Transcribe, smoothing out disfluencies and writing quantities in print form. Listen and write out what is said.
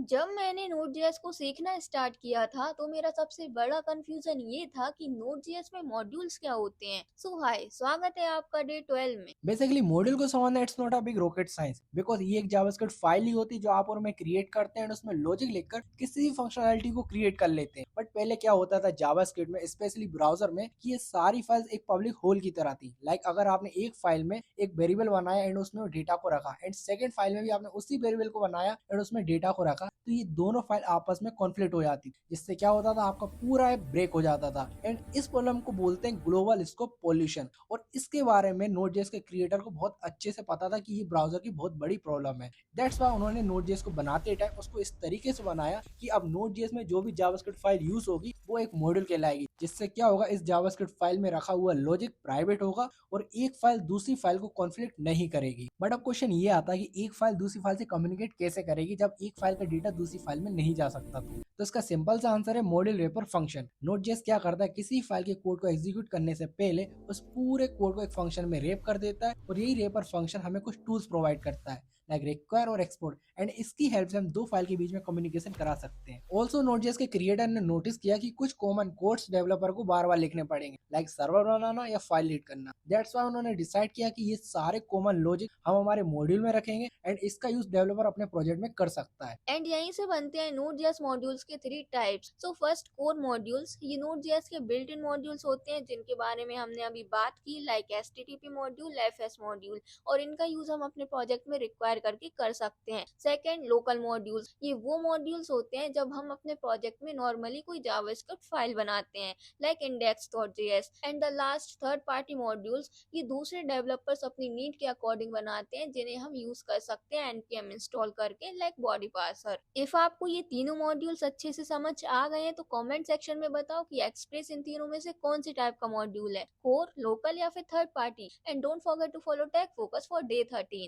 जब मैंने Node.js को सीखना स्टार्ट किया था तो मेरा सबसे बड़ा कंफ्यूजन ये था कि Node.js में मॉड्यूल्स क्या होते हैं। सो हाय, स्वागत है आपका डे 12 में। बेसिकली मॉड्यूल को समझना it's not a big rocket science because ये एक जावास्क्रिप्ट फाइल ही होती है जो आप और मैं क्रिएट करते हैं और उसमें लॉजिक लिखकर किसी भी फंक्शनैलिटी को क्रिएट कर लेते हैं। बट पहले क्या होता था जावास्क्रिप्ट में स्पेशली ब्राउजर में कि ये सारी फाइल्स एक पब्लिक होल की तरह थी। लाइक अगर आपने एक फाइल में एक वेरिएबल बनाया एंड उसमें डेटा को रखा एंड सेकंड फाइल में भी आपने उसी वेरिएबल को बनाया एंड उसमें डेटा को रखा तो ये दोनों फाइल आपस में कॉन्फ्लिक्ट हो जाती जिससे क्या होता था आपका पूरा ऐप ब्रेक हो जाता था एंड इस प्रॉब्लम को बोलते हैं ग्लोबल स्कोप पॉल्यूशन। और इसके बारे में नोड.जेएस के क्रिएटर को बहुत अच्छे से पता था कि ये ब्राउजर की बहुत बड़ी प्रॉब्लम है। दैट्स वाई उन्होंने नोड.जेएस को बनाते टाइम उसको इस तरीके से बनाया कि अब नोड.जेएस में जो भी जावास्क्रिप्ट फाइल यूज होगी वो एक मॉड्यूल कहलाएगी, जिससे क्या होगा इस जावास्क्रिप्ट फाइल में रखा हुआ लॉजिक प्राइवेट होगा और एक फाइल दूसरी फाइल को कॉन्फ्लिक्ट नहीं करेगी। बट अब क्वेश्चन ये आता है कि एक फाइल दूसरी फाइल से कम्युनिकेट कैसे करेगी जब एक फाइल का डेटा दूसरी फाइल में नहीं जा सकता। तो इसका सिंपल सा आंसर है मॉड्यूल रेपर फंक्शन। नोड.जेएस क्या करता है, किसी फाइल के कोड को एग्जीक्यूट करने से पहले उस पूरे कोड को एक फंक्शन में रेप कर देता है और यही रेपर फंक्शन हमें कुछ टूल्स प्रोवाइड करता है लाइक रिक्वायर और एक्सपोर्ट एंड इसकी हेल्प से हम दो फाइल के बीच में कम्युनिकेशन करा सकते हैं। ऑल्सो नोड.जेएस के क्रिएटर ने नोटिस किया कि कुछ कॉमन कोड्स डेवलपर को बार बार लिखने पड़ेंगे लाइक सर्वर बनाना या फाइल रीड करना। दैट्स वाई उन्होंने डिसाइड किया कि ये सारे कॉमन लॉजिक हम हमारे मॉड्यूल में रखेंगे एंड इसका यूज डेवलपर अपने प्रोजेक्ट में कर सकता है। एंड यहीं से बनते हैं Node.js मॉड्यूल्स के three types. So first, core modules. ये Node.js के बिल्ट इन मॉड्यूल्स होते हैं जिनके बारे में हमने अभी बात की, like HTTP module, FS module, और इनका यूज हम अपने प्रोजेक्ट में रिक्वायर करके कर सकते हैं। Second, local modules. ये वो मॉड्यूल्स होते हैं जब हम अपने प्रोजेक्ट में नॉर्मली कोई जावास्क्रिप्ट फाइल बनाते हैं like index.js। And the last, third party modules. ये दूसरे डेवलपर्स अपनी नीड के अकॉर्डिंग बनाते हैं जिन्हें हम यूज कर सकते हैं npm इंस्टॉल करके, लाइक बॉडी पार्सर। इफ आपको ये तीनों मॉड्यूल्स अच्छे से समझ आ गए हैं तो कमेंट सेक्शन में बताओ कि एक्सप्रेस इन तीनों में से कौन सी टाइप का मॉड्यूल है, कोर, लोकल या फिर third party. And don't forget to follow tech focus for day 13।